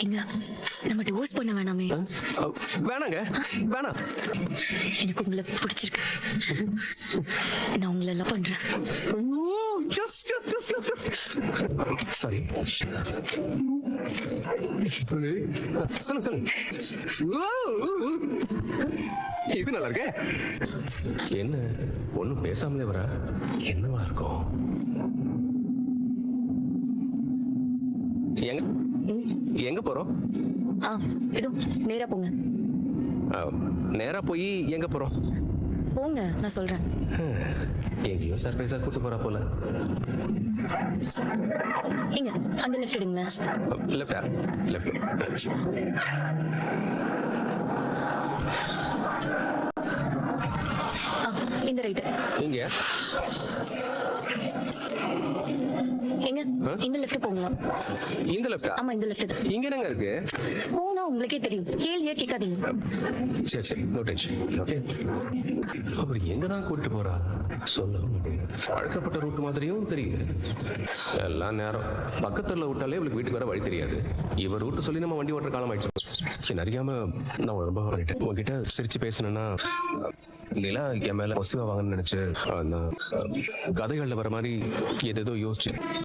எங்க நம்ம டிவோர்ஸ் பண்ண வேணாமே? வேணாங்க, வேணாம். எனக்கு உங்களை பிடிச்சிருக்கு. நான் உங்களை லவ் பண்றேன். சாரி. சொல்லுங்க சொல்லுங்க. இது நல்லா இருக்கே. என்ன ஒண்ணும் பேசாமலே வரா? என்னவா இருக்கும்? எங்க எங்க போறோம்? இதோ நேரா போங்க. நேரா போய் எங்க போறோம்? போங்க, நான் சொல்றேன். எங்கேயும் சர்ப்ரைஸா கூட்டு போறா போல. எங்க அந்த லெஃப்ட் எடுங்களேன். லெஃப்டா? லெஃப்ட். இந்த ரைட். இங்க எங்க இந்த லெஃப்ட் போங்களா? இந்த லெஃப்டா? ஆமா, இந்த லெஃப்ட் தான். இங்க என்னங்க இருக்கு? போனா உங்களுக்கே தெரியும், கேள்வியே கேட்காதீங்க. சரி சரி, நோ டென்ஷன். ஓகே. அப்புறம் எங்க தான் கூட்டிட்டு போறா சொல்ல முடியும். பழக்கப்பட்ட ரூட் மாதிரியும் தெரியுது. எல்லாம் நேரம் பக்கத்துல விட்டாலே இவளுக்கு வீட்டுக்கு வர வழி தெரியாது. இவர் ரூட் சொல்லி நம்ம வண்டி ஓட்டுற காலம் ஆயிடுச்சு. சரி, அறியாம நான் ரொம்ப பண்ணிட்டேன். உங்ககிட்ட சிரிச்சு பேசணும்னா நிலா என் மேல பொசிவா வாங்கன்னு நினைச்சு அந்த கதைகள்ல வர மாதிரி எதேதோ யோசிச்சு